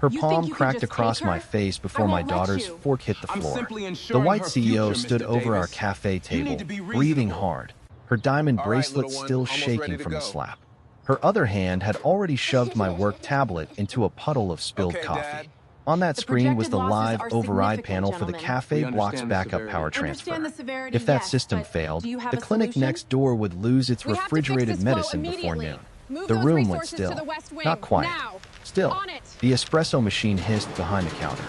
Her You think palm you can cracked just across take my her? face I before my won't let daughter's you. fork hit the I'm floor. simply The ensuring white her CEO future, stood Mr. over our Davis. cafe You need table, to be breathing reasonable. hard, her diamond All right, bracelet little one, still almost ready shaking to from the go. slap. Her other hand had already shoved my work tablet into a puddle of spilled Okay, coffee. Dad. On that The screen was projected the losses live are override significant, panel for the gentlemen. cafe We block's understand the backup severity. power Understand transfer. the severity, If that yes, system but failed, do you have the a clinic solution? next door would lose its We have to fix refrigerated this flow medicine before immediately. noon. Move The those room went resources to the still, West Wing, not quiet. now. Still, On it. the espresso machine hissed behind the counter.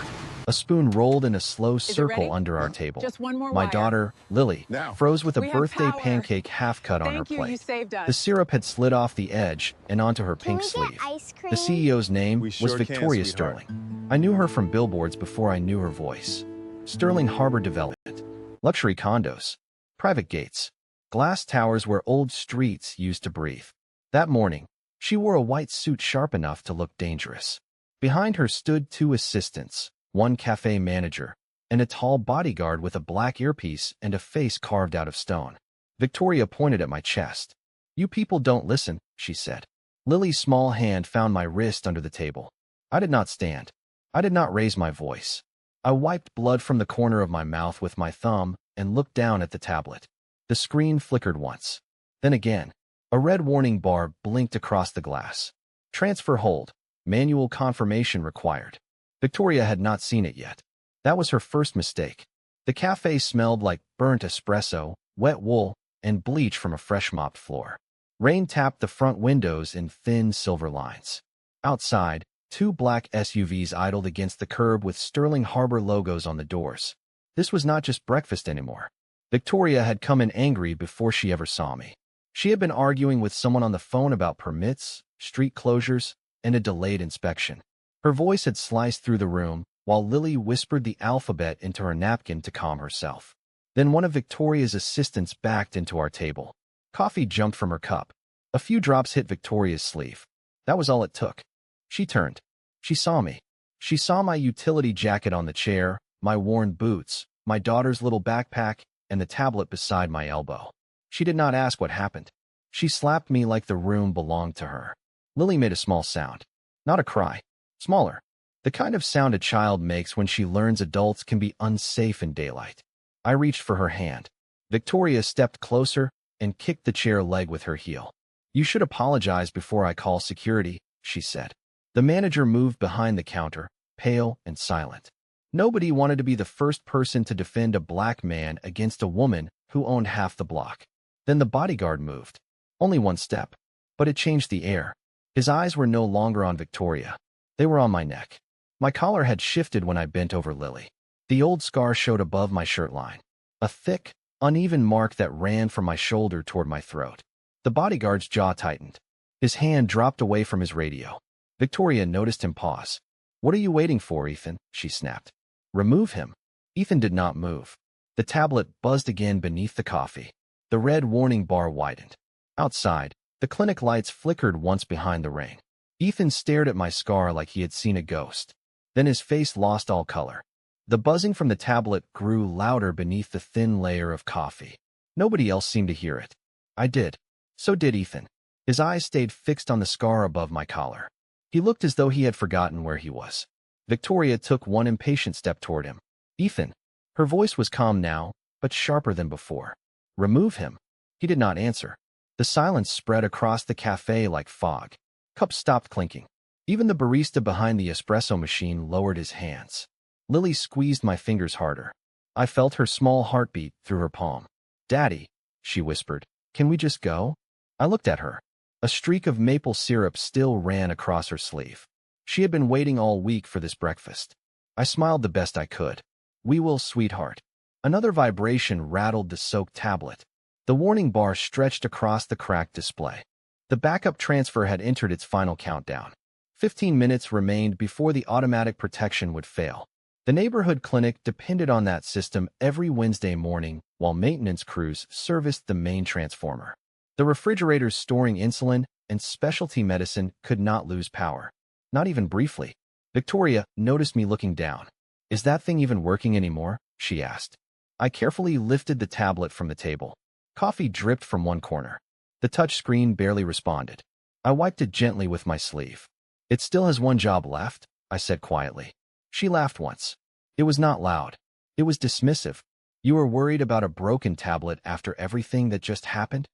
A spoon rolled in a slow Is it circle ready? under our table. Just one more My wire. daughter, Lily, Now. froze with a We have birthday power. pancake half-cut on her Thank you, you plate. saved us. The syrup had slid off the edge and onto her Can pink we sleeve. get ice cream? The CEO's name We was sure can, Victoria sweetheart. Sterling. I knew her from billboards before I knew her voice. Sterling Harbor Development. Luxury condos. Private gates. Glass towers where old streets used to breathe. That morning, she wore a white suit sharp enough to look dangerous. Behind her stood two assistants, one cafe manager, and a tall bodyguard with a black earpiece and a face carved out of stone. Victoria pointed at my chest. "You people don't listen," she said. Lily's small hand found my wrist under the table. I did not stand. I did not raise my voice. I wiped blood from the corner of my mouth with my thumb and looked down at the tablet. The screen flickered once. Then again. A red warning bar blinked across the glass. Transfer hold. Manual confirmation required. Victoria had not seen it yet. That was her first mistake. The cafe smelled like burnt espresso, wet wool, and bleach from a fresh mopped floor. Rain tapped the front windows in thin silver lines. Outside, two black SUVs idled against the curb with Sterling Harbor logos on the doors. This was not just breakfast anymore. Victoria had come in angry before she ever saw me. She had been arguing with someone on the phone about permits, street closures, and a delayed inspection. Her voice had sliced through the room, while Lily whispered the alphabet into her napkin to calm herself. Then one of Victoria's assistants backed into our table. Coffee jumped from her cup. A few drops hit Victoria's sleeve. That was all it took. She turned. She saw me. She saw my utility jacket on the chair, my worn boots, my daughter's little backpack, and the tablet beside my elbow. She did not ask what happened. She slapped me like the room belonged to her. Lily made a small sound. Not a cry. Smaller. The kind of sound a child makes when she learns adults can be unsafe in daylight. I reached for her hand. Victoria stepped closer and kicked the chair leg with her heel. "You should apologize before I call security," she said. The manager moved behind the counter, pale and silent. Nobody wanted to be the first person to defend a black man against a woman who owned half the block. Then the bodyguard moved. Only one step. But it changed the air. His eyes were no longer on Victoria. They were on my neck. My collar had shifted when I bent over Lily. The old scar showed above my shirt line. A thick, uneven mark that ran from my shoulder toward my throat. The bodyguard's jaw tightened. His hand dropped away from his radio. Victoria noticed him pause. "What are you waiting for, Ethan?" she snapped. "Remove him." Ethan did not move. The tablet buzzed again beneath the coffee. The red warning bar widened. Outside, the clinic lights flickered once behind the rain. Ethan stared at my scar like he had seen a ghost. Then his face lost all color. The buzzing from the tablet grew louder beneath the thin layer of coffee. Nobody else seemed to hear it. I did. So did Ethan. His eyes stayed fixed on the scar above my collar. He looked as though he had forgotten where he was. Victoria took one impatient step toward him. "Ethan." Her voice was calm now, but sharper than before. "Remove him." He did not answer. The silence spread across the cafe like fog. Cups stopped clinking. Even the barista behind the espresso machine lowered his hands. Lily squeezed my fingers harder. I felt her small heartbeat through her palm. "Daddy," she whispered, "can we just go?" I looked at her. A streak of maple syrup still ran across her sleeve. She had been waiting all week for this breakfast. I smiled the best I could. "We will, sweetheart." Another vibration rattled the soaked tablet. The warning bar stretched across the cracked display. The backup transfer had entered its final countdown. 15 minutes remained before the automatic protection would fail. The neighborhood clinic depended on that system every Wednesday morning while maintenance crews serviced the main transformer. The refrigerators storing insulin and specialty medicine could not lose power. Not even briefly. Victoria noticed me looking down. "Is that thing even working anymore?" she asked. I carefully lifted the tablet from the table. Coffee dripped from one corner. The touch screen barely responded. I wiped it gently with my sleeve. "It still has one job left," I said quietly. She laughed once. It was not loud. It was dismissive. You were worried about a broken tablet after everything that just happened?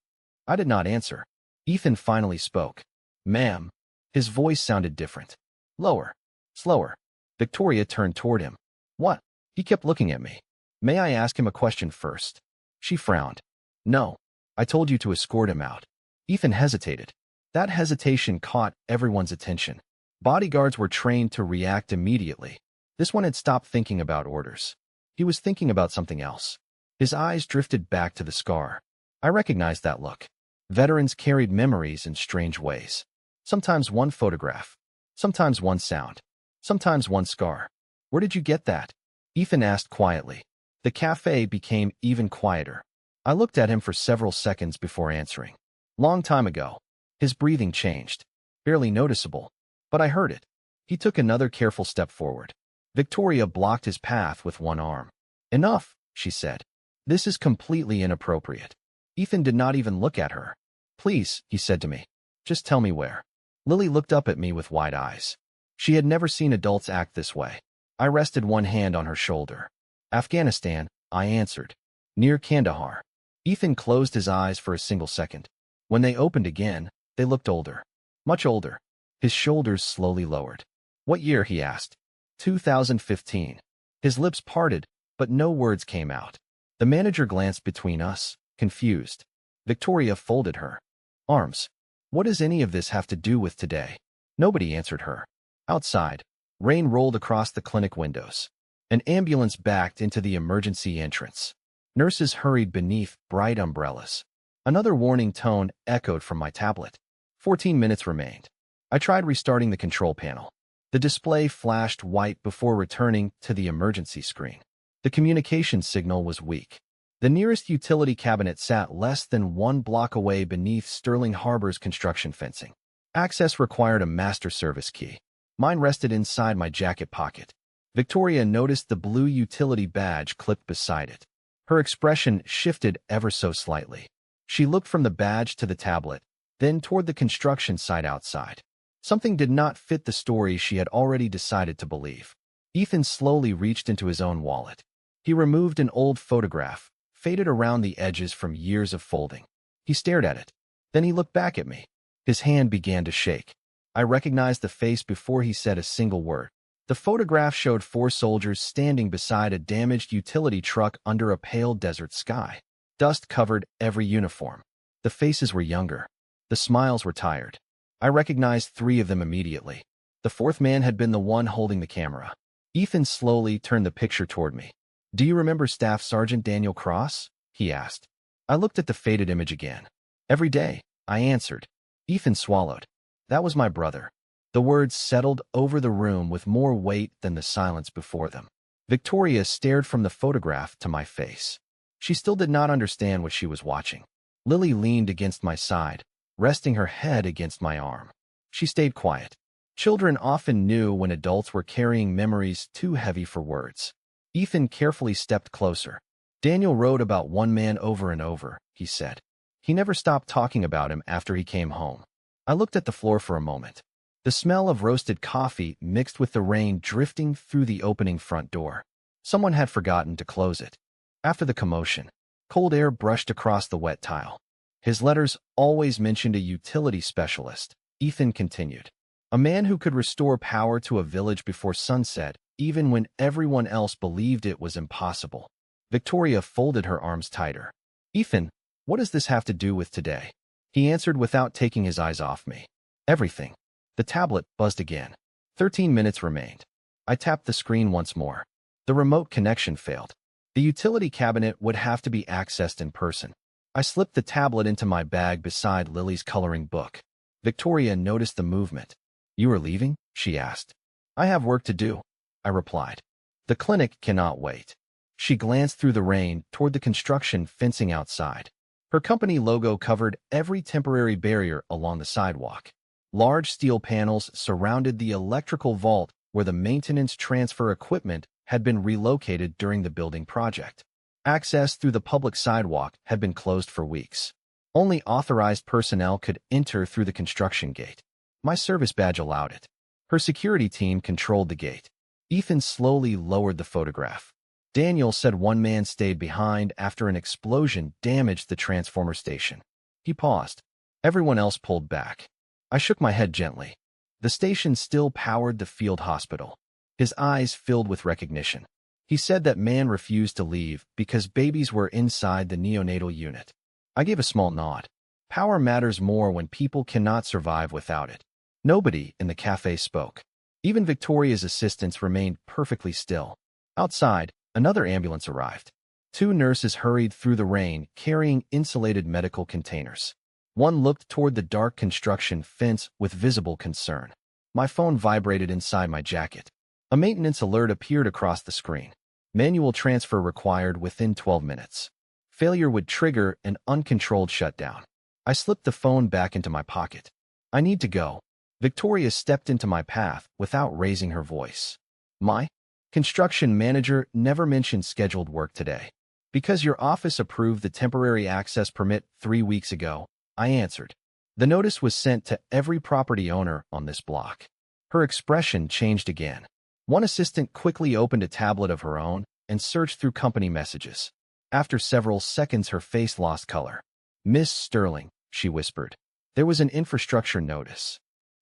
I did not answer. Ethan finally spoke. Ma'am. His voice sounded different. Lower. Slower. Victoria turned toward him. What? He kept looking at me. May I ask him a question first? She frowned. No. I told you to escort him out. Ethan hesitated. That hesitation caught everyone's attention. Bodyguards were trained to react immediately. This one had stopped thinking about orders. He was thinking about something else. His eyes drifted back to the scar. I recognized that look. Veterans carried memories in strange ways. Sometimes one photograph. Sometimes one sound. Sometimes one scar. Where did you get that? Ethan asked quietly. The cafe became even quieter. I looked at him for several seconds before answering. Long time ago. His breathing changed. Barely noticeable. But I heard it. He took another careful step forward. Victoria blocked his path with one arm. Enough, she said. This is completely inappropriate. Ethan did not even look at her. Please, he said to me. Just tell me where. Lily looked up at me with wide eyes. She had never seen adults act this way. I rested one hand on her shoulder. Afghanistan, I answered. Near Kandahar. Ethan closed his eyes for a single second. When they opened again, they looked older. Much older. His shoulders slowly lowered. What year? He asked. 2015. His lips parted, but no words came out. The manager glanced between us, confused. Victoria folded her arms. What does any of this have to do with today? Nobody answered her. Outside, rain rolled across the clinic windows. An ambulance backed into the emergency entrance. Nurses hurried beneath bright umbrellas. Another warning tone echoed from my tablet. 14 minutes remained. I tried restarting the control panel. The display flashed white before returning to the emergency screen. The communication signal was weak. The nearest utility cabinet sat less than 1 block away beneath Sterling Harbor's construction fencing. Access required a master service key. Mine rested inside my jacket pocket. Victoria noticed the blue utility badge clipped beside it. Her expression shifted ever so slightly. She looked from the badge to the tablet, then toward the construction site outside. Something did not fit the story she had already decided to believe. Ethan slowly reached into his own wallet. He removed an old photograph, faded around the edges from years of folding. He stared at it. Then he looked back at me. His hand began to shake. I recognized the face before he said a single word. The photograph showed 4 soldiers standing beside a damaged utility truck under a pale desert sky. Dust covered every uniform. The faces were younger. The smiles were tired. I recognized 3 of them immediately. The 4th man had been the one holding the camera. Ethan slowly turned the picture toward me. Do you remember Staff Sergeant Daniel Cross? He asked. I looked at the faded image again. Every day, I answered. Ethan swallowed. That was my brother. The words settled over the room with more weight than the silence before them. Victoria stared from the photograph to my face. She still did not understand what she was watching. Lily leaned against my side, resting her head against my arm. She stayed quiet. Children often knew when adults were carrying memories too heavy for words. Ethan carefully stepped closer. Daniel wrote about one man over and over, he said. He never stopped talking about him after he came home. I looked at the floor for a moment. The smell of roasted coffee mixed with the rain drifting through the opening front door. Someone had forgotten to close it. After the commotion, cold air brushed across the wet tile. His letters always mentioned a utility specialist, Ethan continued. A man who could restore power to a village before sunset, even when everyone else believed it was impossible. Victoria folded her arms tighter. Ethan, what does this have to do with today? He answered without taking his eyes off me. Everything. The tablet buzzed again. 13 minutes remained. I tapped the screen once more. The remote connection failed. The utility cabinet would have to be accessed in person. I slipped the tablet into my bag beside Lily's coloring book. Victoria noticed the movement. You are leaving? She asked. I have work to do, I replied. The clinic cannot wait. She glanced through the rain toward the construction fencing outside. Her company logo covered every temporary barrier along the sidewalk. Large steel panels surrounded the electrical vault where the maintenance transfer equipment had been relocated during the building project. Access through the public sidewalk had been closed for weeks. Only authorized personnel could enter through the construction gate. My service badge allowed it. Her security team controlled the gate. Ethan slowly lowered the photograph. Daniel said one man stayed behind after an explosion damaged the transformer station. He paused. Everyone else pulled back. I shook my head gently. The station still powered the field hospital. His eyes filled with recognition. He said that man refused to leave because babies were inside the neonatal unit. I gave a small nod. Power matters more when people cannot survive without it. Nobody in the cafe spoke. Even Victoria's assistants remained perfectly still. Outside, another ambulance arrived. 2 nurses hurried through the rain, carrying insulated medical containers. One looked toward the dark construction fence with visible concern. My phone vibrated inside my jacket. A maintenance alert appeared across the screen. Manual transfer required within 12 minutes. Failure would trigger an uncontrolled shutdown. I slipped the phone back into my pocket. I need to go. Victoria stepped into my path without raising her voice. My construction manager never mentioned scheduled work today. Because your office approved the temporary access permit 3 weeks ago, I answered. The notice was sent to every property owner on this block. Her expression changed again. One assistant quickly opened a tablet of her own and searched through company messages. After several seconds, her face lost color. Miss Sterling, she whispered. There was an infrastructure notice.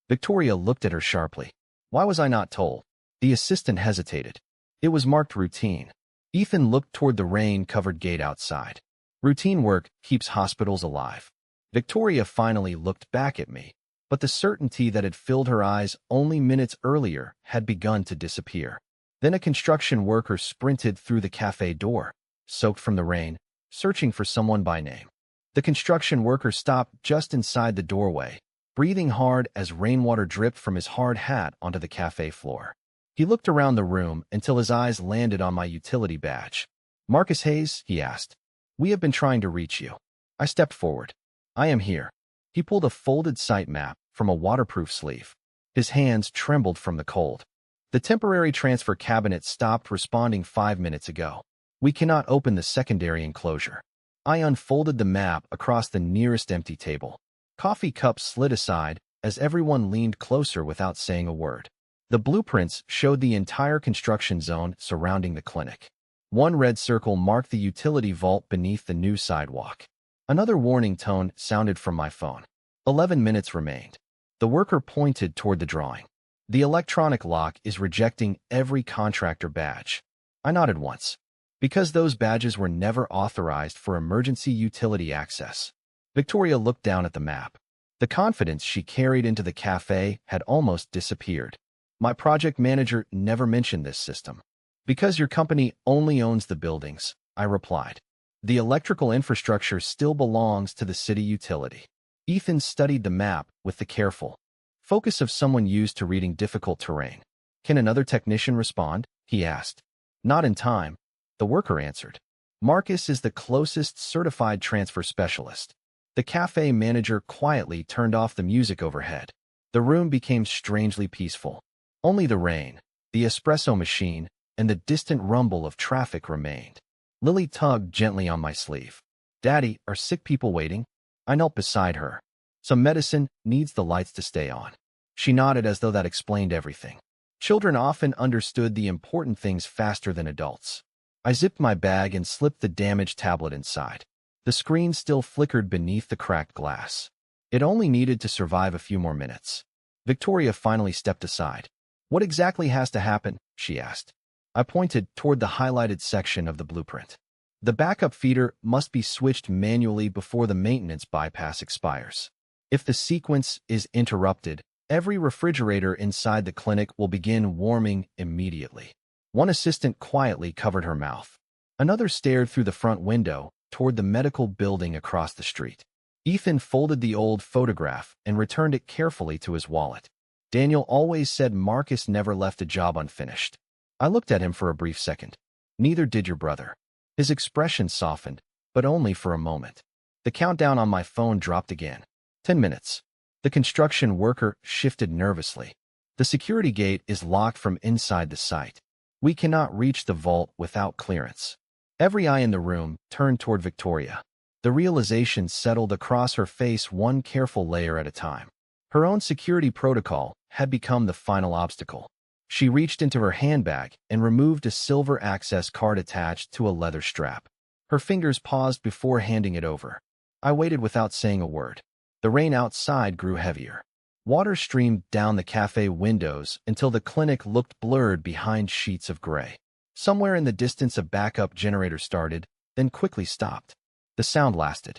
Victoria looked at her sharply. Why was I not told? The assistant hesitated. It was marked routine. Ethan looked toward the rain-covered gate outside. Routine work keeps hospitals alive. Victoria finally looked back at me, but the certainty that had filled her eyes only minutes earlier had begun to disappear. Then a construction worker sprinted through the cafe door, soaked from the rain, searching for someone by name. The construction worker stopped just inside the doorway, breathing hard as rainwater dripped from his hard hat onto the cafe floor. He looked around the room until his eyes landed on my utility badge. Marcus Hayes, he asked. We have been trying to reach you. I stepped forward. I am here. He pulled a folded site map from a waterproof sleeve. His hands trembled from the cold. The temporary transfer cabinet stopped responding 5 minutes ago. We cannot open the secondary enclosure. I unfolded the map across the nearest empty table. Coffee cups slid aside as everyone leaned closer without saying a word. The blueprints showed the entire construction zone surrounding the clinic. One red circle marked the utility vault beneath the new sidewalk. Another warning tone sounded from my phone. 11 minutes remained. The worker pointed toward the drawing. The electronic lock is rejecting every contractor badge. I nodded once. Because those badges were never authorized for emergency utility access. Victoria looked down at the map. The confidence she carried into the cafe had almost disappeared. My project manager never mentioned this system. Because your company only owns the buildings, I replied. The electrical infrastructure still belongs to the city utility. Ethan studied the map with the careful focus of someone used to reading difficult terrain. Can another technician respond? He asked. Not in time, the worker answered. Marcus is the closest certified transfer specialist. The cafe manager quietly turned off the music overhead. The room became strangely peaceful. Only the rain, the espresso machine, and the distant rumble of traffic remained. Lily tugged gently on my sleeve. Daddy, are sick people waiting? I knelt beside her. Some medicine needs the lights to stay on. She nodded as though that explained everything. Children often understood the important things faster than adults. I zipped my bag and slipped the damaged tablet inside. The screen still flickered beneath the cracked glass. It only needed to survive a few more minutes. Victoria finally stepped aside. What exactly has to happen? She asked. I pointed toward the highlighted section of the blueprint. The backup feeder must be switched manually before the maintenance bypass expires. If the sequence is interrupted, every refrigerator inside the clinic will begin warming immediately. One assistant quietly covered her mouth. Another stared through the front window toward the medical building across the street. Ethan folded the old photograph and returned it carefully to his wallet. Daniel always said Marcus never left a job unfinished. I looked at him for a brief second. Neither did your brother. His expression softened, but only for a moment. The countdown on my phone dropped again. 10 minutes. The construction worker shifted nervously. The security gate is locked from inside the site. We cannot reach the vault without clearance. Every eye in the room turned toward Victoria. The realization settled across her face one careful layer at a time. Her own security protocol had become the final obstacle. She reached into her handbag and removed a silver access card attached to a leather strap. Her fingers paused before handing it over. I waited without saying a word. The rain outside grew heavier. Water streamed down the cafe windows until the clinic looked blurred behind sheets of gray. Somewhere in the distance a backup generator started, then quickly stopped. The sound lasted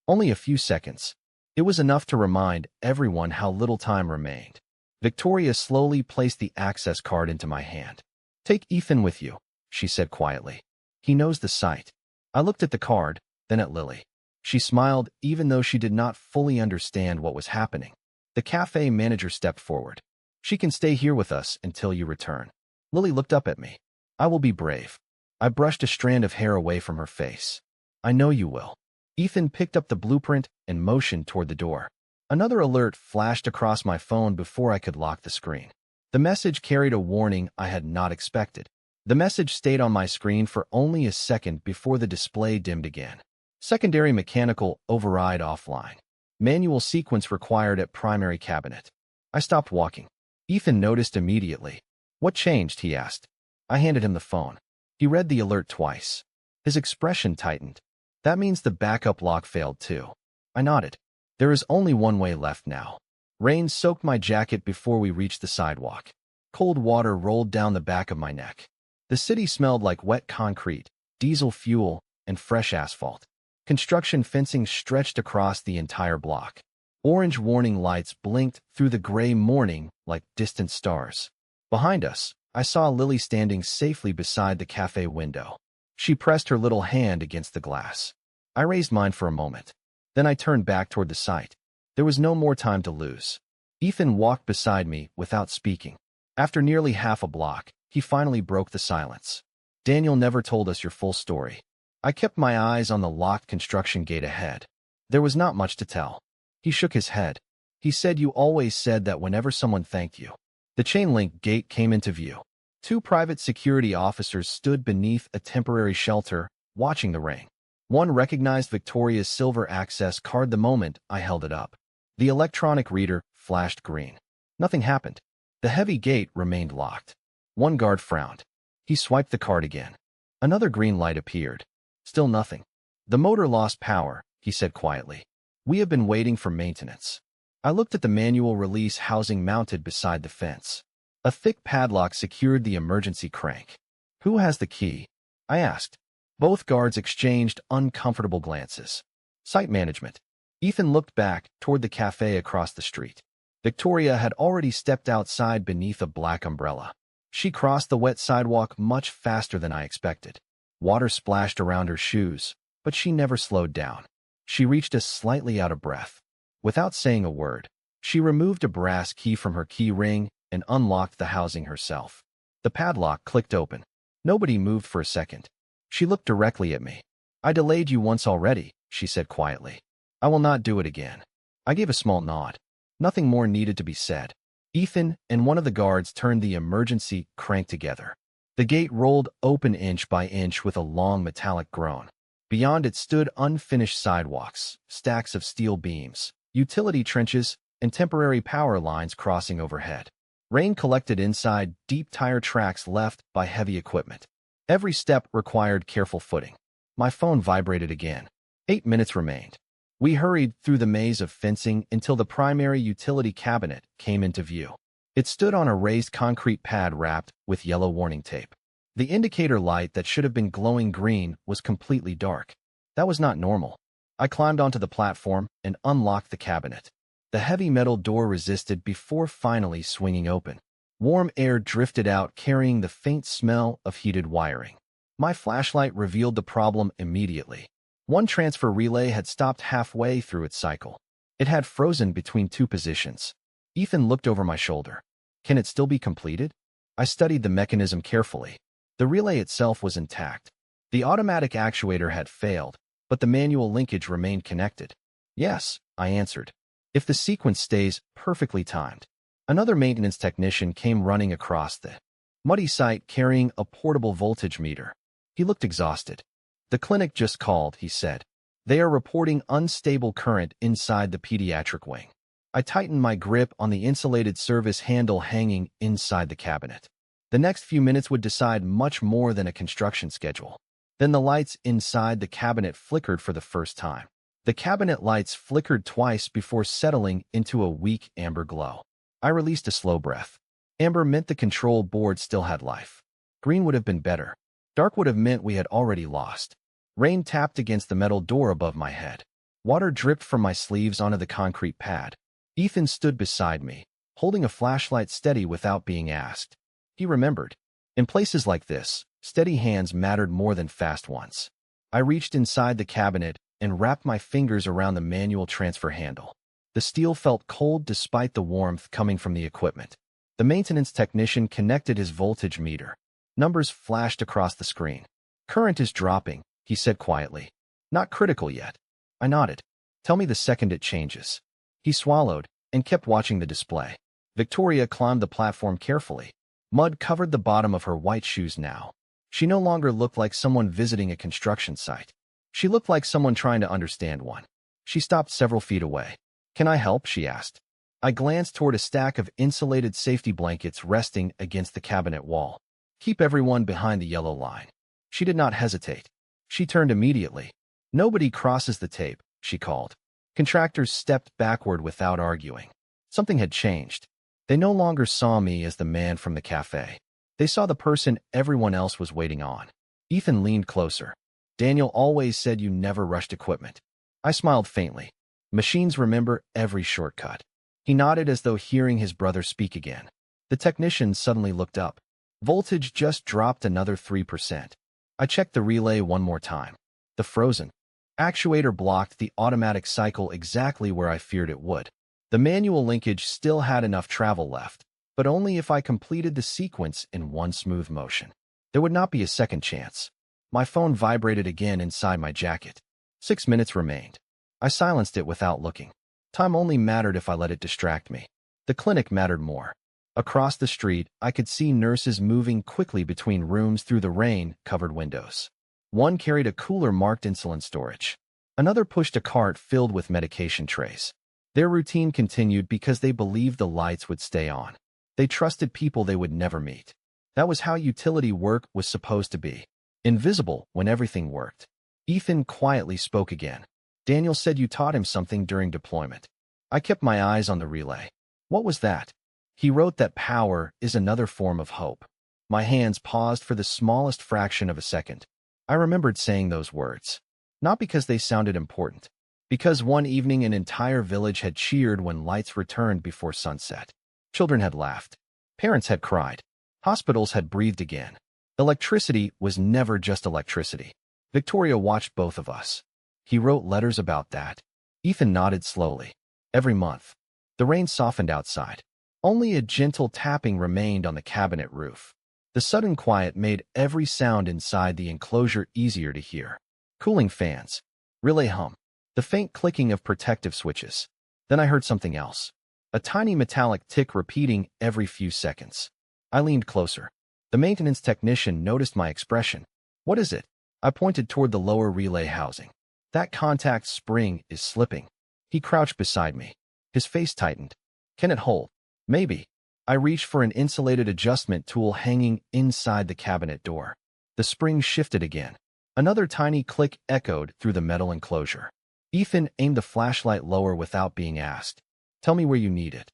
only a few seconds. It was enough to remind everyone how little time remained. Victoria slowly placed the access card into my hand. "Take Ethan with you," she said quietly. "He knows the site." I looked at the card, then at Lily. She smiled even though she did not fully understand what was happening. The cafe manager stepped forward. "She can stay here with us until you return." Lily looked up at me. "I will be brave." I brushed a strand of hair away from her face. "I know you will." Ethan picked up the blueprint and motioned toward the door. Another alert flashed across my phone before I could lock the screen. The message carried a warning I had not expected. The message stayed on my screen for only a second before the display dimmed again. "Secondary mechanical override offline. Manual sequence required at primary cabinet." I stopped walking. Ethan noticed immediately. "What changed?" he asked. I handed him the phone. He read the alert twice. His expression tightened. "That means the backup lock failed too." I nodded. There is only one way left now. Rain soaked my jacket before we reached the sidewalk. Cold water rolled down the back of my neck. The city smelled like wet concrete, diesel fuel, and fresh asphalt. Construction fencing stretched across the entire block. Orange warning lights blinked through the gray morning like distant stars. Behind us, I saw Lily standing safely beside the cafe window. She pressed her little hand against the glass. I raised mine for a moment. Then I turned back toward the site. There was no more time to lose. Ethan walked beside me without speaking. After nearly half a block, he finally broke the silence. "Daniel never told us your full story." I kept my eyes on the locked construction gate ahead. There was not much to tell. He shook his head. "He said you always said that whenever someone thanked you." The chain-link gate came into view. Two private security officers stood beneath a temporary shelter, watching the rain. One recognized Victoria's silver access card the moment I held it up. The electronic reader flashed green. Nothing happened. The heavy gate remained locked. One guard frowned. He swiped the card again. Another green light appeared. Still nothing. "The motor lost power," he said quietly. "We have been waiting for maintenance." I looked at the manual release housing mounted beside the fence. A thick padlock secured the emergency crank. "Who has the key?" I asked. Both guards exchanged uncomfortable glances. "Site management." Ethan looked back toward the cafe across the street. Victoria had already stepped outside beneath a black umbrella. She crossed the wet sidewalk much faster than I expected. Water splashed around her shoes, but she never slowed down. She reached us slightly out of breath. Without saying a word, she removed a brass key from her key ring and unlocked the housing herself. The padlock clicked open. Nobody moved for a second. She looked directly at me. "I delayed you once already," she said quietly. "I will not do it again." I gave a small nod. Nothing more needed to be said. Ethan and one of the guards turned the emergency crank together. The gate rolled open inch by inch with a long metallic groan. Beyond it stood unfinished sidewalks, stacks of steel beams, utility trenches, and temporary power lines crossing overhead. Rain collected inside deep tire tracks left by heavy equipment. Every step required careful footing. My phone vibrated again. 8 minutes remained. We hurried through the maze of fencing until the primary utility cabinet came into view. It stood on a raised concrete pad wrapped with yellow warning tape. The indicator light that should have been glowing green was completely dark. That was not normal. I climbed onto the platform and unlocked the cabinet. The heavy metal door resisted before finally swinging open. Warm air drifted out, carrying the faint smell of heated wiring. My flashlight revealed the problem immediately. One transfer relay had stopped halfway through its cycle. It had frozen between two positions. Ethan looked over my shoulder. "Can it still be completed?" I studied the mechanism carefully. The relay itself was intact. The automatic actuator had failed, but the manual linkage remained connected. "Yes," I answered, "if the sequence stays perfectly timed." Another maintenance technician came running across the muddy site carrying a portable voltage meter. He looked exhausted. "The clinic just called," he said. "They are reporting unstable current inside the pediatric wing." I tightened my grip on the insulated service handle hanging inside the cabinet. The next few minutes would decide much more than a construction schedule. Then the lights inside the cabinet flickered for the first time. The cabinet lights flickered twice before settling into a weak amber glow. I released a slow breath. Amber meant the control board still had life. Green would have been better. Dark would have meant we had already lost. Rain tapped against the metal door above my head. Water dripped from my sleeves onto the concrete pad. Ethan stood beside me, holding a flashlight steady without being asked. He remembered. In places like this, steady hands mattered more than fast ones. I reached inside the cabinet and wrapped my fingers around the manual transfer handle. The steel felt cold despite the warmth coming from the equipment. The maintenance technician connected his voltage meter. Numbers flashed across the screen. "Current is dropping," he said quietly. "Not critical yet." I nodded. "Tell me the second it changes." He swallowed and kept watching the display. Victoria climbed the platform carefully. Mud covered the bottom of her white shoes now. She no longer looked like someone visiting a construction site. She looked like someone trying to understand one. She stopped several feet away. "Can I help?" she asked. I glanced toward a stack of insulated safety blankets resting against the cabinet wall. "Keep everyone behind the yellow line." She did not hesitate. She turned immediately. "Nobody crosses the tape," she called. Contractors stepped backward without arguing. Something had changed. They no longer saw me as the man from the cafe. They saw the person everyone else was waiting on. Ethan leaned closer. "Daniel always said you never rushed equipment." I smiled faintly. "Machines remember every shortcut." He nodded as though hearing his brother speak again. The technician suddenly looked up. Voltage just dropped another 3%. I checked the relay one more time. The frozen actuator blocked the automatic cycle exactly where I feared it would. The manual linkage still had enough travel left, but only if I completed the sequence in one smooth motion. There would not be a second chance. My phone vibrated again inside my jacket. 6 minutes remained. I silenced it without looking. Time only mattered if I let it distract me. The clinic mattered more. Across the street, I could see nurses moving quickly between rooms through the rain-covered windows. One carried a cooler marked insulin storage. Another pushed a cart filled with medication trays. Their routine continued because they believed the lights would stay on. They trusted people they would never meet. That was how utility work was supposed to be. Invisible when everything worked. Ethan quietly spoke again. "Daniel said you taught him something during deployment." I kept my eyes on the relay. "What was that?" "He wrote that power is another form of hope." My hands paused for the smallest fraction of a second. I remembered saying those words. Not because they sounded important. Because one evening an entire village had cheered when lights returned before sunset. Children had laughed. Parents had cried. Hospitals had breathed again. Electricity was never just electricity. Victoria watched both of us. "He wrote letters about that." Ethan nodded slowly. "Every month." The rain softened outside. Only a gentle tapping remained on the cabinet roof. The sudden quiet made every sound inside the enclosure easier to hear. Cooling fans. Relay hum. The faint clicking of protective switches. Then I heard something else. A tiny metallic tick repeating every few seconds. I leaned closer. The maintenance technician noticed my expression. "What is it?" I pointed toward the lower relay housing. "That contact spring is slipping." He crouched beside me. His face tightened. "Can it hold?" "Maybe." I reached for an insulated adjustment tool hanging inside the cabinet door. The spring shifted again. Another tiny click echoed through the metal enclosure. Ethan aimed the flashlight lower without being asked. "Tell me where you need it."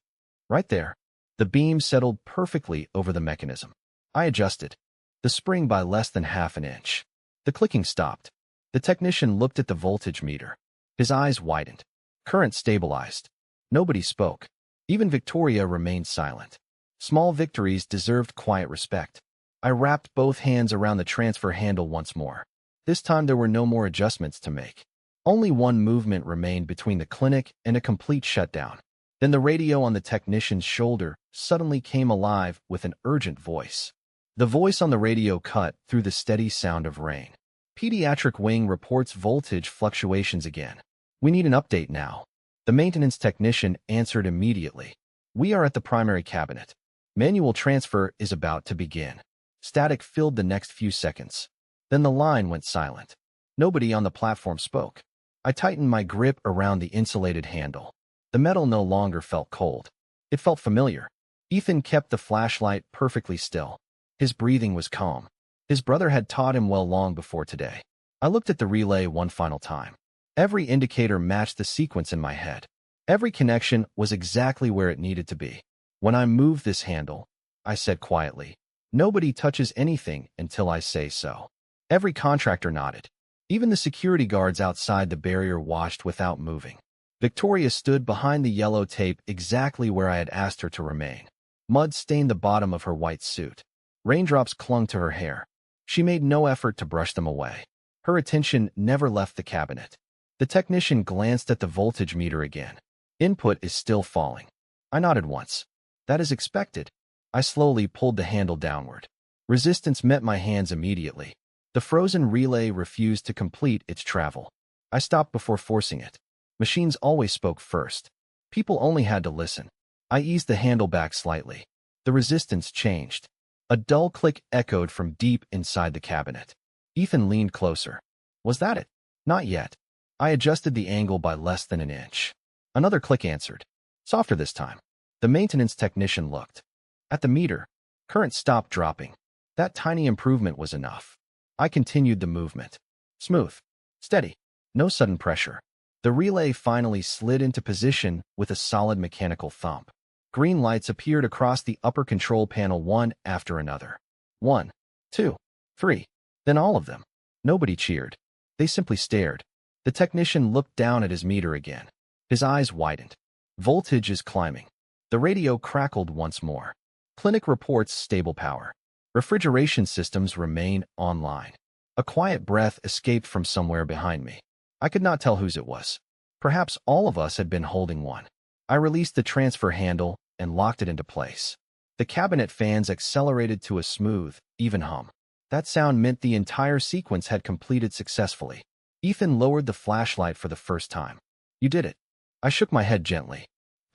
"Right there." The beam settled perfectly over the mechanism. I adjusted the spring by less than half an inch. The clicking stopped. The technician looked at the voltage meter. His eyes widened. Current stabilized. Nobody spoke. Even Victoria remained silent. Small victories deserved quiet respect. I wrapped both hands around the transfer handle once more. This time there were no more adjustments to make. Only one movement remained between the clinic and a complete shutdown. Then the radio on the technician's shoulder suddenly came alive with an urgent voice. The voice on the radio cut through the steady sound of rain. "Pediatric wing reports voltage fluctuations again. We need an update now." The maintenance technician answered immediately. "We are at the primary cabinet. Manual transfer is about to begin." Static filled the next few seconds. Then the line went silent. Nobody on the platform spoke. I tightened my grip around the insulated handle. The metal no longer felt cold. It felt familiar. Ethan kept the flashlight perfectly still. His breathing was calm. His brother had taught him well long before today. I looked at the relay one final time. Every indicator matched the sequence in my head. Every connection was exactly where it needed to be. When I move this handle, I said quietly, nobody touches anything until I say so. Every contractor nodded. Even the security guards outside the barrier watched without moving. Victoria stood behind the yellow tape exactly where I had asked her to remain. Mud stained the bottom of her white suit. Raindrops clung to her hair. She made no effort to brush them away. Her attention never left the cabinet. The technician glanced at the voltage meter again. Input is still falling. I nodded once. That is expected. I slowly pulled the handle downward. Resistance met my hands immediately. The frozen relay refused to complete its travel. I stopped before forcing it. Machines always spoke first. People only had to listen. I eased the handle back slightly. The resistance changed. A dull click echoed from deep inside the cabinet. Ethan leaned closer. Was that it? Not yet. I adjusted the angle by less than an inch. Another click answered. Softer this time. The maintenance technician looked. At the meter, current stopped dropping. That tiny improvement was enough. I continued the movement. Smooth. Steady. No sudden pressure. The relay finally slid into position with a solid mechanical thump. Green lights appeared across the upper control panel one after another. 1, 2, 3. Then all of them. Nobody cheered. They simply stared. The technician looked down at his meter again. His eyes widened. Voltage is climbing. The radio crackled once more. Clinic reports stable power. Refrigeration systems remain online. A quiet breath escaped from somewhere behind me. I could not tell whose it was. Perhaps all of us had been holding one. I released the transfer handle and locked it into place. The cabinet fans accelerated to a smooth, even hum. That sound meant the entire sequence had completed successfully. Ethan lowered the flashlight for the first time. You did it. I shook my head gently.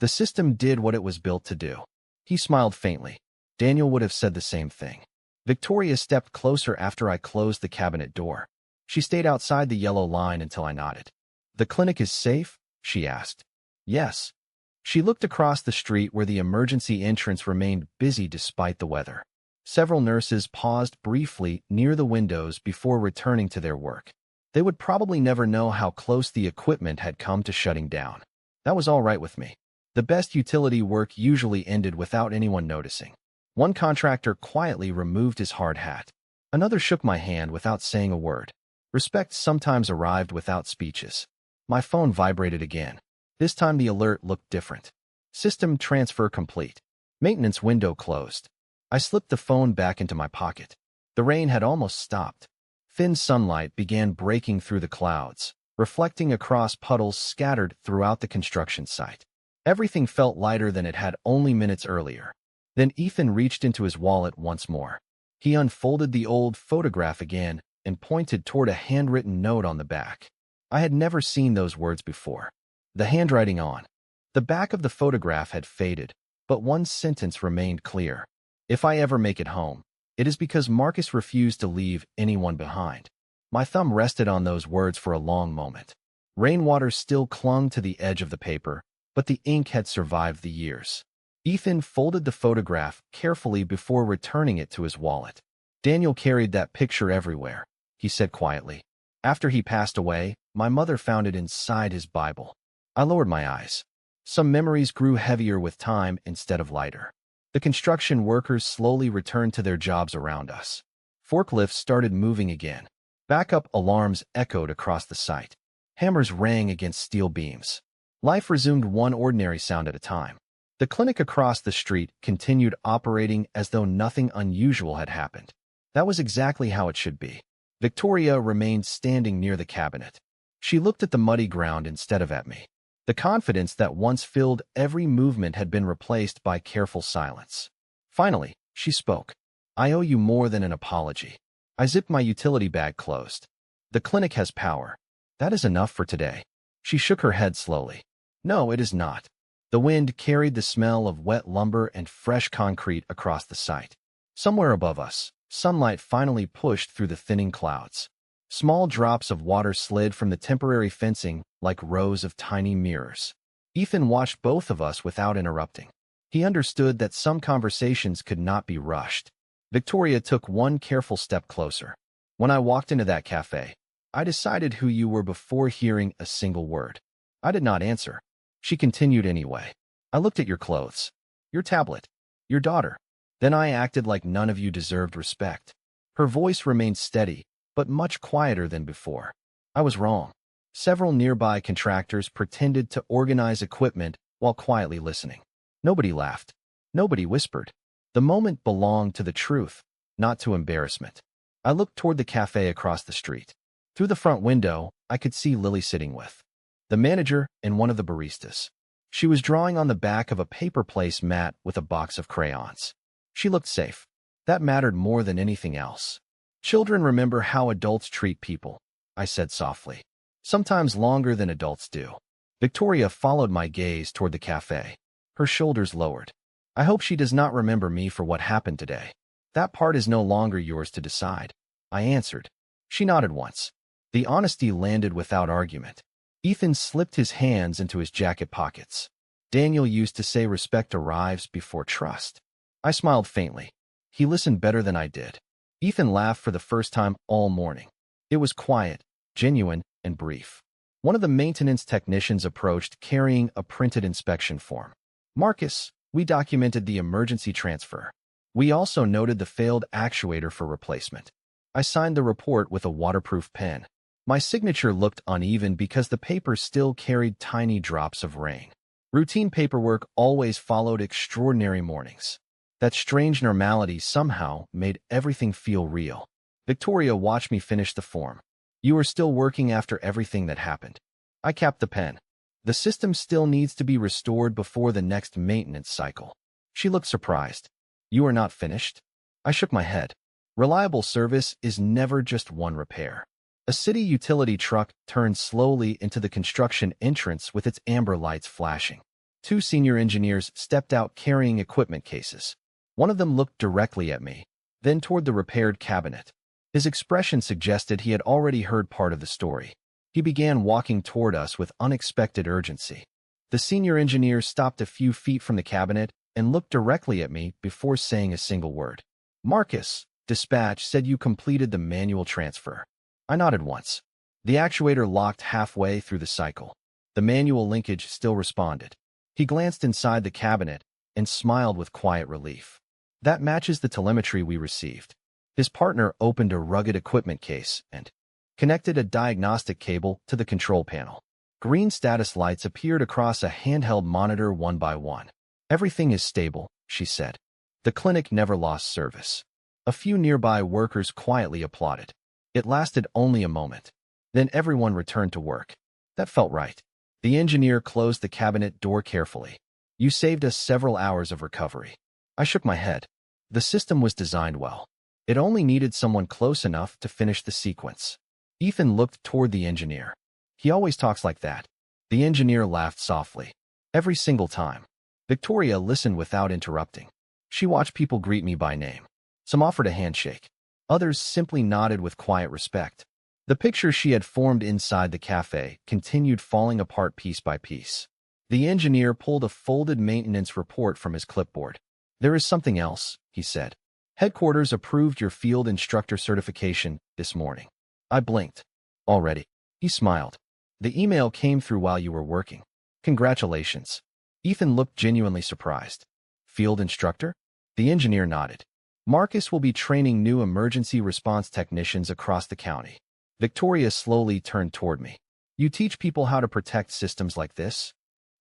The system did what it was built to do. He smiled faintly. Daniel would have said the same thing. Victoria stepped closer after I closed the cabinet door. She stayed outside the yellow line until I nodded. The clinic is safe? She asked. Yes. She looked across the street where the emergency entrance remained busy despite the weather. Several nurses paused briefly near the windows before returning to their work. They would probably never know how close the equipment had come to shutting down. That was all right with me. The best utility work usually ended without anyone noticing. One contractor quietly removed his hard hat. Another shook my hand without saying a word. Respect sometimes arrived without speeches. My phone vibrated again. This time the alert looked different. System transfer complete. Maintenance window closed. I slipped the phone back into my pocket. The rain had almost stopped. Thin sunlight began breaking through the clouds, reflecting across puddles scattered throughout the construction site. Everything felt lighter than it had only minutes earlier. Then Ethan reached into his wallet once more. He unfolded the old photograph again and pointed toward a handwritten note on the back. I had never seen those words before. The handwriting on the back of the photograph had faded, but one sentence remained clear. If I ever make it home, it is because Marcus refused to leave anyone behind. My thumb rested on those words for a long moment. Rainwater still clung to the edge of the paper, but the ink had survived the years. Ethan folded the photograph carefully before returning it to his wallet. Daniel carried that picture everywhere, he said quietly. After he passed away, my mother found it inside his Bible. I lowered my eyes. Some memories grew heavier with time instead of lighter. The construction workers slowly returned to their jobs around us. Forklifts started moving again. Backup alarms echoed across the site. Hammers rang against steel beams. Life resumed one ordinary sound at a time. The clinic across the street continued operating as though nothing unusual had happened. That was exactly how it should be. Victoria remained standing near the cabinet. She looked at the muddy ground instead of at me. The confidence that once filled every movement had been replaced by careful silence. Finally, she spoke. I owe you more than an apology. I zipped my utility bag closed. The clinic has power. That is enough for today. She shook her head slowly. No, it is not. The wind carried the smell of wet lumber and fresh concrete across the site. Somewhere above us, sunlight finally pushed through the thinning clouds. Small drops of water slid from the temporary fencing like rows of tiny mirrors. Ethan watched both of us without interrupting. He understood that some conversations could not be rushed. Victoria took one careful step closer. When I walked into that cafe, I decided who you were before hearing a single word. I did not answer. She continued anyway. I looked at your clothes, your tablet, your daughter. Then I acted like none of you deserved respect. Her voice remained steady, but much quieter than before. I was wrong. Several nearby contractors pretended to organize equipment while quietly listening. Nobody laughed. Nobody whispered. The moment belonged to the truth, not to embarrassment. I looked toward the cafe across the street. Through the front window, I could see Lily sitting with the manager and one of the baristas. She was drawing on the back of a paper place mat with a box of crayons. She looked safe. That mattered more than anything else. Children remember how adults treat people, I said softly. Sometimes longer than adults do. Victoria followed my gaze toward the cafe. Her shoulders lowered. I hope she does not remember me for what happened today. That part is no longer yours to decide, I answered. She nodded once. The honesty landed without argument. Ethan slipped his hands into his jacket pockets. Daniel used to say respect arrives before trust. I smiled faintly. He listened better than I did. Ethan laughed for the first time all morning. It was quiet, genuine, and brief. One of the maintenance technicians approached carrying a printed inspection form. Marcus, we documented the emergency transfer. We also noted the failed actuator for replacement. I signed the report with a waterproof pen. My signature looked uneven because the paper still carried tiny drops of rain. Routine paperwork always followed extraordinary mornings. That strange normality somehow made everything feel real. Victoria watched me finish the form. You are still working after everything that happened. I capped the pen. The system still needs to be restored before the next maintenance cycle. She looked surprised. You are not finished? I shook my head. Reliable service is never just one repair. A city utility truck turned slowly into the construction entrance with its amber lights flashing. Two senior engineers stepped out carrying equipment cases. One of them looked directly at me, then toward the repaired cabinet. His expression suggested he had already heard part of the story. He began walking toward us with unexpected urgency. The senior engineer stopped a few feet from the cabinet and looked directly at me before saying a single word. Marcus, dispatch said you completed the manual transfer. I nodded once. The actuator locked halfway through the cycle. The manual linkage still responded. He glanced inside the cabinet and smiled with quiet relief. That matches the telemetry we received. His partner opened a rugged equipment case and connected a diagnostic cable to the control panel. Green status lights appeared across a handheld monitor one by one. Everything is stable, she said. The clinic never lost service. A few nearby workers quietly applauded. It lasted only a moment. Then everyone returned to work. That felt right. The engineer closed the cabinet door carefully. You saved us several hours of recovery. I shook my head. The system was designed well. It only needed someone close enough to finish the sequence. Ethan looked toward the engineer. He always talks like that. The engineer laughed softly. Every single time. Victoria listened without interrupting. She watched people greet me by name. Some offered a handshake. Others simply nodded with quiet respect. The picture she had formed inside the cafe continued falling apart piece by piece. The engineer pulled a folded maintenance report from his clipboard. There is something else, he said. Headquarters approved your field instructor certification this morning. I blinked. Already. He smiled. The email came through while you were working. Congratulations. Ethan looked genuinely surprised. Field instructor? The engineer nodded. Marcus will be training new emergency response technicians across the county. Victoria slowly turned toward me. You teach people how to protect systems like this?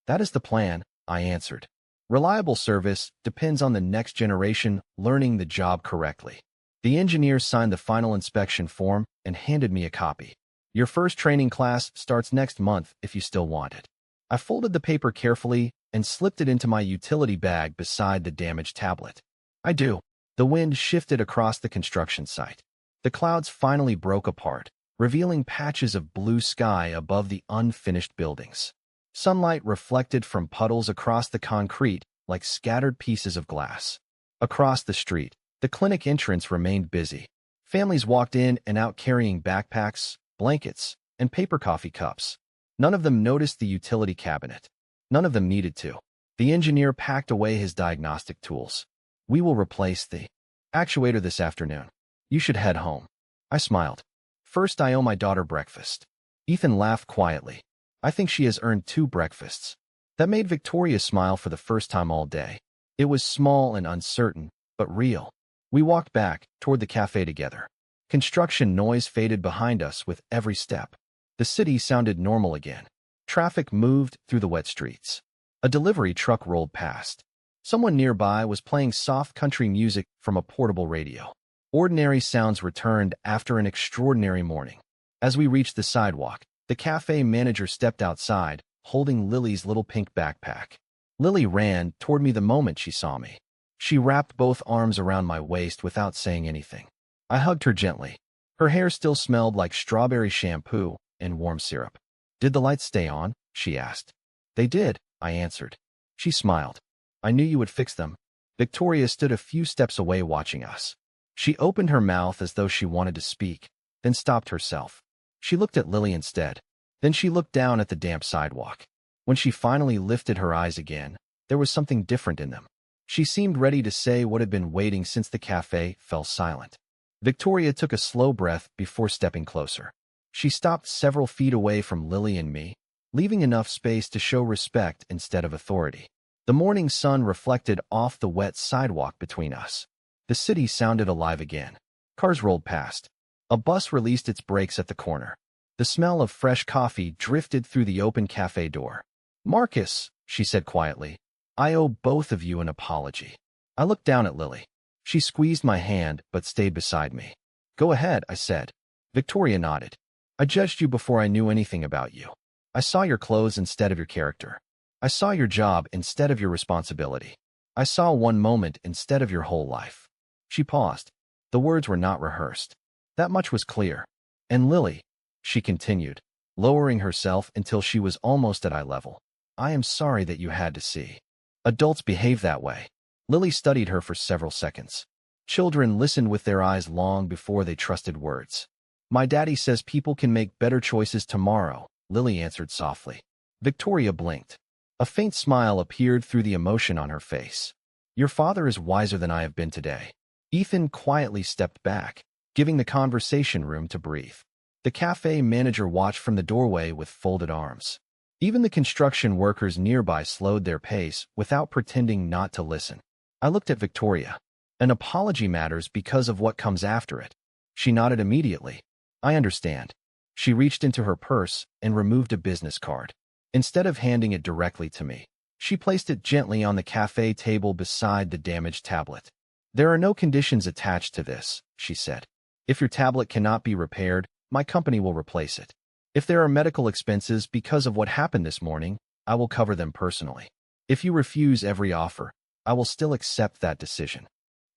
That is the plan, I answered. Reliable service depends on the next generation learning the job correctly. The engineer signed the final inspection form and handed me a copy. Your first training class starts next month if you still want it. I folded the paper carefully and slipped it into my utility bag beside the damaged tablet. I do. The wind shifted across the construction site. The clouds finally broke apart, revealing patches of blue sky above the unfinished buildings. Sunlight reflected from puddles across the concrete like scattered pieces of glass. Across the street, the clinic entrance remained busy. Families walked in and out carrying backpacks, blankets, and paper coffee cups. None of them noticed the utility cabinet. None of them needed to. The engineer packed away his diagnostic tools. We will replace the actuator this afternoon. You should head home. I smiled. First, I owe my daughter breakfast. Ethan laughed quietly. I think she has earned 2 breakfasts. That made Victoria smile for the first time all day. It was small and uncertain, but real. We walked back toward the cafe together. Construction noise faded behind us with every step. The city sounded normal again. Traffic moved through the wet streets. A delivery truck rolled past. Someone nearby was playing soft country music from a portable radio. Ordinary sounds returned after an extraordinary morning. As we reached the sidewalk, the cafe manager stepped outside, holding Lily's little pink backpack. Lily ran toward me the moment she saw me. She wrapped both arms around my waist without saying anything. I hugged her gently. Her hair still smelled like strawberry shampoo and warm syrup. Did the lights stay on? She asked. They did, I answered. She smiled. I knew you would fix them. Victoria stood a few steps away watching us. She opened her mouth as though she wanted to speak, then stopped herself. She looked at Lily instead. Then she looked down at the damp sidewalk. When she finally lifted her eyes again, there was something different in them. She seemed ready to say what had been waiting since the cafe fell silent. Victoria took a slow breath before stepping closer. She stopped several feet away from Lily and me, leaving enough space to show respect instead of authority. The morning sun reflected off the wet sidewalk between us. The city sounded alive again. Cars rolled past. A bus released its brakes at the corner. The smell of fresh coffee drifted through the open cafe door. Marcus, she said quietly, I owe both of you an apology. I looked down at Lily. She squeezed my hand but stayed beside me. Go ahead, I said. Victoria nodded. I judged you before I knew anything about you. I saw your clothes instead of your character. I saw your job instead of your responsibility. I saw one moment instead of your whole life. She paused. The words were not rehearsed. That much was clear. And Lily, she continued, lowering herself until she was almost at eye level, I am sorry that you had to see. Adults behave that way. Lily studied her for several seconds. Children listened with their eyes long before they trusted words. My daddy says people can make better choices tomorrow, Lily answered softly. Victoria blinked. A faint smile appeared through the emotion on her face. Your father is wiser than I have been today. Ethan quietly stepped back, giving the conversation room to breathe. The cafe manager watched from the doorway with folded arms. Even the construction workers nearby slowed their pace without pretending not to listen. I looked at Victoria. An apology matters because of what comes after it. She nodded immediately. I understand. She reached into her purse and removed a business card. Instead of handing it directly to me, she placed it gently on the cafe table beside the damaged tablet. There are no conditions attached to this, she said. If your tablet cannot be repaired, my company will replace it. If there are medical expenses because of what happened this morning, I will cover them personally. If you refuse every offer, I will still accept that decision.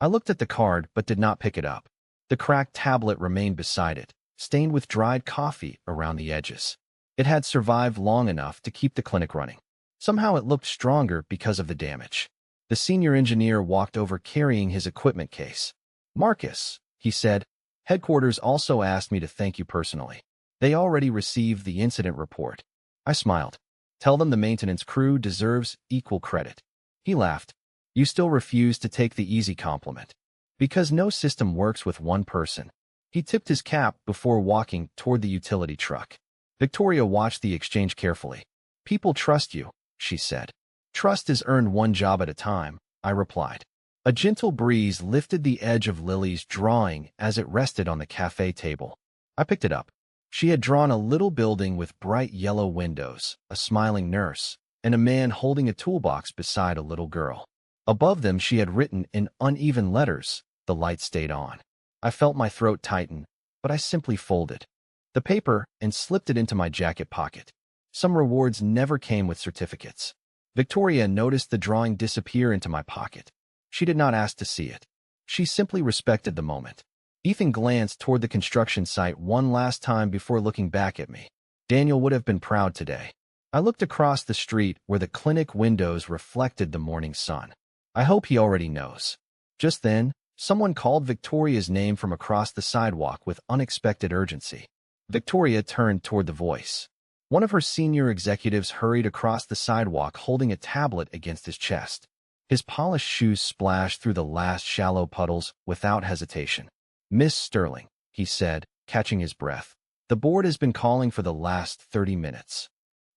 I looked at the card but did not pick it up. The cracked tablet remained beside it, stained with dried coffee around the edges. It had survived long enough to keep the clinic running. Somehow it looked stronger because of the damage. The senior engineer walked over carrying his equipment case. Marcus, he said, headquarters also asked me to thank you personally. They already received the incident report. I smiled. Tell them the maintenance crew deserves equal credit. He laughed. You still refuse to take the easy compliment. Because no system works with one person. He tipped his cap before walking toward the utility truck. Victoria watched the exchange carefully. People trust you, she said. Trust is earned one job at a time, I replied. A gentle breeze lifted the edge of Lily's drawing as it rested on the cafe table. I picked it up. She had drawn a little building with bright yellow windows, a smiling nurse, and a man holding a toolbox beside a little girl. Above them she had written in uneven letters, the light stayed on. I felt my throat tighten, but I simply folded the paper and slipped it into my jacket pocket. Some rewards never came with certificates. Victoria noticed the drawing disappear into my pocket. She did not ask to see it. She simply respected the moment. Ethan glanced toward the construction site one last time before looking back at me. Daniel would have been proud today. I looked across the street where the clinic windows reflected the morning sun. I hope he already knows. Just then, someone called Victoria's name from across the sidewalk with unexpected urgency. Victoria turned toward the voice. One of her senior executives hurried across the sidewalk holding a tablet against his chest. His polished shoes splashed through the last shallow puddles without hesitation. "Miss Sterling," he said, catching his breath. "The board has been calling for the last 30 minutes.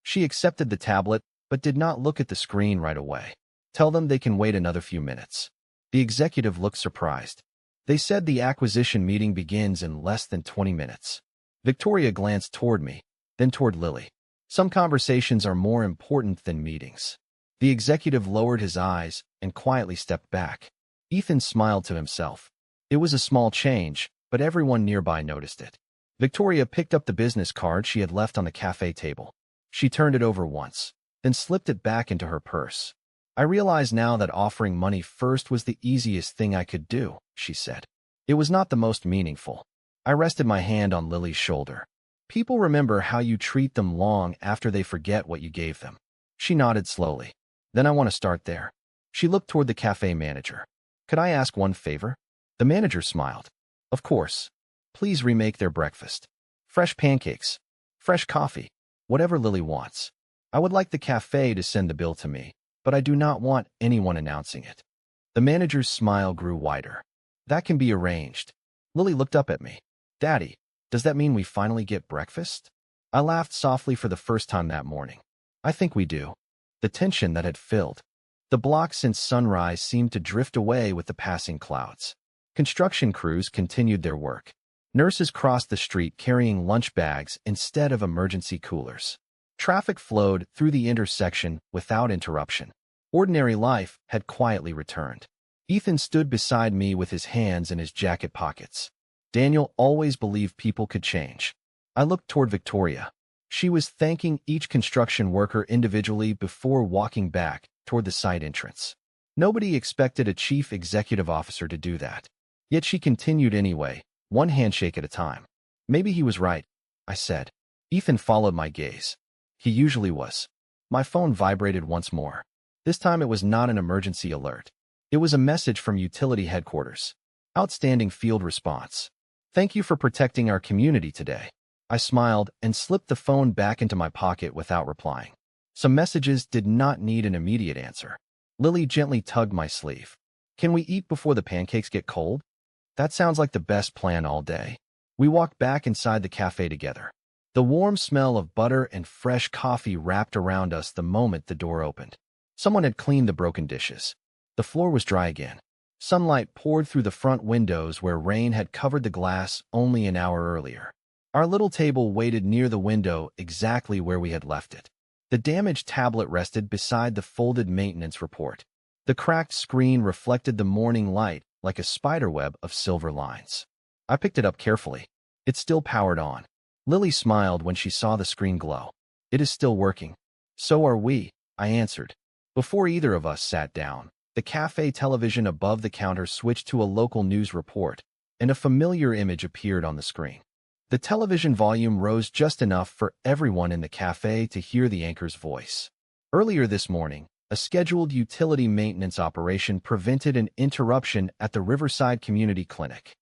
She accepted the tablet, but did not look at the screen right away. "Tell them they can wait another few minutes." The executive looked surprised. "They said the acquisition meeting begins in less than 20 minutes. Victoria glanced toward me, then toward Lily. "Some conversations are more important than meetings." The executive lowered his eyes and quietly stepped back. Ethan smiled to himself. It was a small change, but everyone nearby noticed it. Victoria picked up the business card she had left on the cafe table. She turned it over once, then slipped it back into her purse. "I realize now that offering money first was the easiest thing I could do," she said. "It was not the most meaningful." I rested my hand on Lily's shoulder. "People remember how you treat them long after they forget what you gave them." She nodded slowly. "Then I want to start there." She looked toward the cafe manager. "Could I ask one favor?" The manager smiled. "Of course. Please remake their breakfast. Fresh pancakes, fresh coffee, whatever Lily wants. I would like the cafe to send the bill to me, but I do not want anyone announcing it." The manager's smile grew wider. "That can be arranged." Lily looked up at me. "Daddy, does that mean we finally get breakfast?" I laughed softly for the first time that morning. "I think we do." The tension that had filled the block since sunrise seemed to drift away with the passing clouds. Construction crews continued their work. Nurses crossed the street carrying lunch bags instead of emergency coolers. Traffic flowed through the intersection without interruption. Ordinary life had quietly returned. Ethan stood beside me with his hands in his jacket pockets. Daniel always believed people could change. I looked toward Victoria. She was thanking each construction worker individually before walking back toward the site entrance. Nobody expected a chief executive officer to do that. Yet she continued anyway, one handshake at a time. "Maybe he was right," I said. Ethan followed my gaze. He usually was. My phone vibrated once more. This time it was not an emergency alert. It was a message from utility headquarters. "Outstanding field response. Thank you for protecting our community today." I smiled and slipped the phone back into my pocket without replying. Some messages did not need an immediate answer. Lily gently tugged my sleeve. "Can we eat before the pancakes get cold?" "That sounds like the best plan all day." We walked back inside the cafe together. The warm smell of butter and fresh coffee wrapped around us the moment the door opened. Someone had cleaned the broken dishes. The floor was dry again. Sunlight poured through the front windows where rain had covered the glass only an hour earlier. Our little table waited near the window exactly where we had left it. The damaged tablet rested beside the folded maintenance report. The cracked screen reflected the morning light like a spiderweb of silver lines. I picked it up carefully. It still powered on. Lily smiled when she saw the screen glow. "It is still working." "So are we," I answered. Before either of us sat down, the cafe television above the counter switched to a local news report, and a familiar image appeared on the screen. The television volume rose just enough for everyone in the cafe to hear the anchor's voice. Earlier this morning, a scheduled utility maintenance operation prevented an interruption at the Riverside Community Clinic.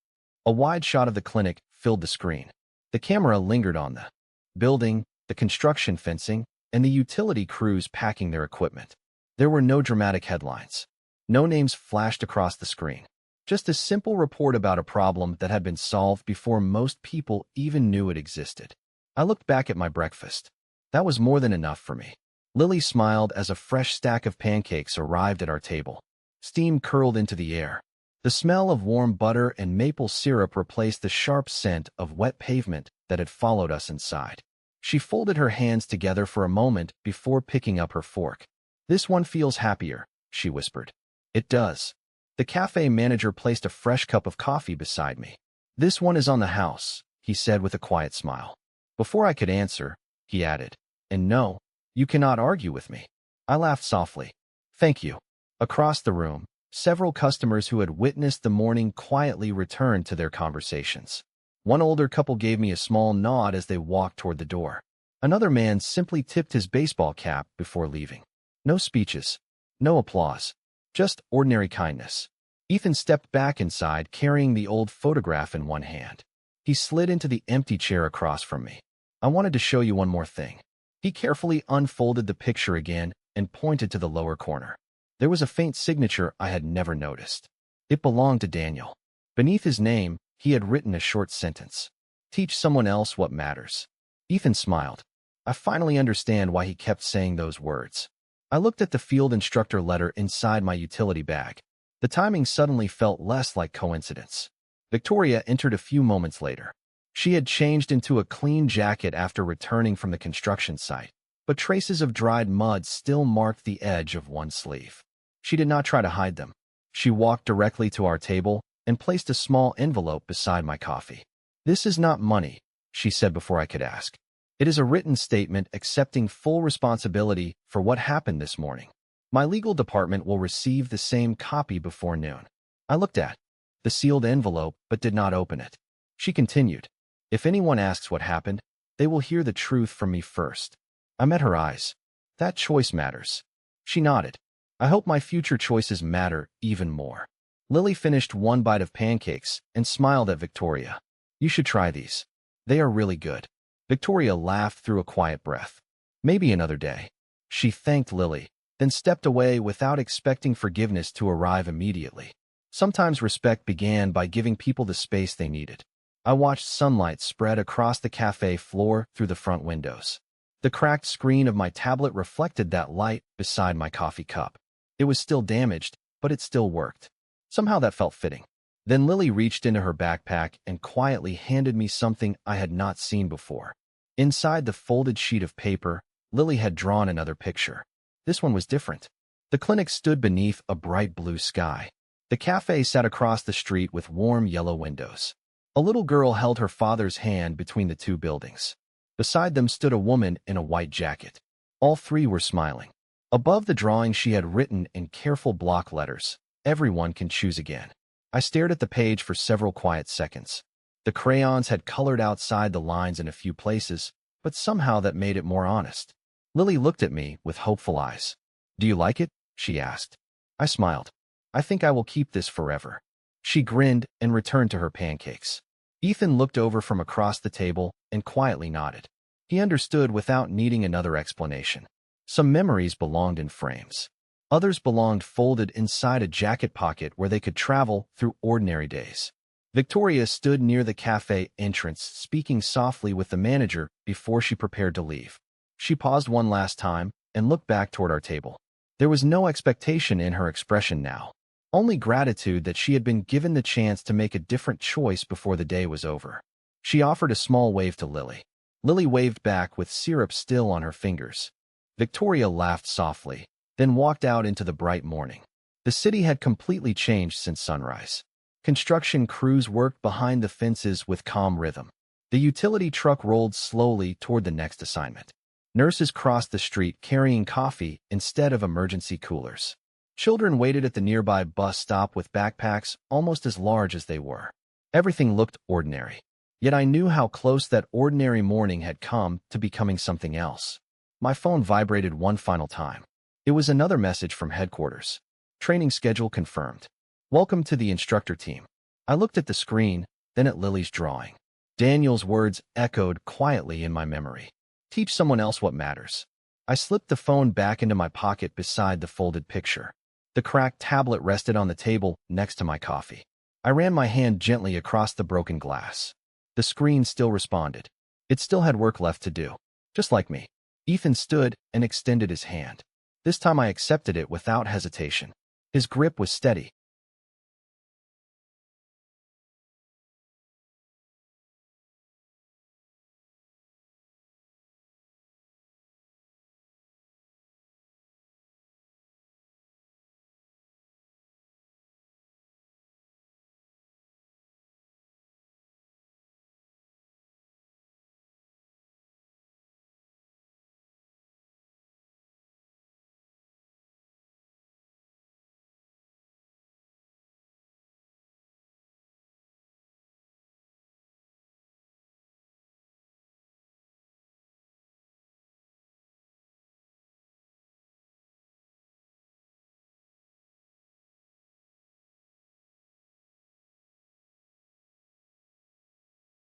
A wide shot of the clinic filled the screen. The camera lingered on the building, the construction fencing, and the utility crews packing their equipment. There were no dramatic headlines. No names flashed across the screen. Just a simple report about a problem that had been solved before most people even knew it existed. I looked back at my breakfast. That was more than enough for me. Lily smiled as a fresh stack of pancakes arrived at our table. Steam curled into the air. The smell of warm butter and maple syrup replaced the sharp scent of wet pavement that had followed us inside. She folded her hands together for a moment before picking up her fork. "This one feels happier," she whispered. "It does." The cafe manager placed a fresh cup of coffee beside me. "This one is on the house," he said with a quiet smile. Before I could answer, he added, "And no, you cannot argue with me." I laughed softly. "Thank you." Across the room, several customers who had witnessed the morning quietly returned to their conversations. One older couple gave me a small nod as they walked toward the door. Another man simply tipped his baseball cap before leaving. No speeches, no applause, just ordinary kindness. Ethan stepped back inside, carrying the old photograph in one hand. He slid into the empty chair across from me. "I wanted to show you one more thing." He carefully unfolded the picture again and pointed to the lower corner. There was a faint signature I had never noticed. It belonged to Daniel. Beneath his name, he had written a short sentence. Teach someone else what matters. Ethan smiled. I finally understand why he kept saying those words. I looked at the field instructor letter inside my utility bag. The timing suddenly felt less like coincidence. Victoria entered a few moments later. She had changed into a clean jacket after returning from the construction site, but traces of dried mud still marked the edge of one sleeve. She did not try to hide them. She walked directly to our table and placed a small envelope beside my coffee. "This is not money," she said before I could ask. "It is a written statement accepting full responsibility for what happened this morning. My legal department will receive the same copy before noon." I looked at the sealed envelope but did not open it. She continued, "If anyone asks what happened, they will hear the truth from me first." I met her eyes. "That choice matters." She nodded. "I hope my future choices matter even more." Lily finished one bite of pancakes and smiled at Victoria. "You should try these. They are really good." Victoria laughed through a quiet breath. "Maybe another day." She thanked Lily, then stepped away without expecting forgiveness to arrive immediately. Sometimes respect began by giving people the space they needed. I watched sunlight spread across the cafe floor through the front windows. The cracked screen of my tablet reflected that light beside my coffee cup. It was still damaged, but it still worked. Somehow that felt fitting. Then Lily reached into her backpack and quietly handed me something I had not seen before. Inside the folded sheet of paper, Lily had drawn another picture. This one was different. The clinic stood beneath a bright blue sky. The cafe sat across the street with warm yellow windows. A little girl held her father's hand between the two buildings. Beside them stood a woman in a white jacket. All three were smiling. Above the drawing she had written in careful block letters, "Everyone can choose again." I stared at the page for several quiet seconds. The crayons had colored outside the lines in a few places, but somehow that made it more honest. Lily looked at me with hopeful eyes. "Do you like it?" she asked. I smiled. "I think I will keep this forever." She grinned and returned to her pancakes. Ethan looked over from across the table and quietly nodded. He understood without needing another explanation. Some memories belonged in frames. Others belonged folded inside a jacket pocket where they could travel through ordinary days. Victoria stood near the cafe entrance, speaking softly with the manager before she prepared to leave. She paused one last time and looked back toward our table. There was no expectation in her expression now, only gratitude that she had been given the chance to make a different choice before the day was over. She offered a small wave to Lily. Lily waved back with syrup still on her fingers. Victoria laughed softly, then walked out into the bright morning. The city had completely changed since sunrise. Construction crews worked behind the fences with calm rhythm. The utility truck rolled slowly toward the next assignment. Nurses crossed the street carrying coffee instead of emergency coolers. Children waited at the nearby bus stop with backpacks almost as large as they were. Everything looked ordinary. Yet I knew how close that ordinary morning had come to becoming something else. My phone vibrated one final time. It was another message from headquarters. "Training schedule confirmed. Welcome to the instructor team." I looked at the screen, then at Lily's drawing. Daniel's words echoed quietly in my memory. "Teach someone else what matters." I slipped the phone back into my pocket beside the folded picture. The cracked tablet rested on the table next to my coffee. I ran my hand gently across the broken glass. The screen still responded. It still had work left to do. Just like me. Ethan stood and extended his hand. This time I accepted it without hesitation. His grip was steady,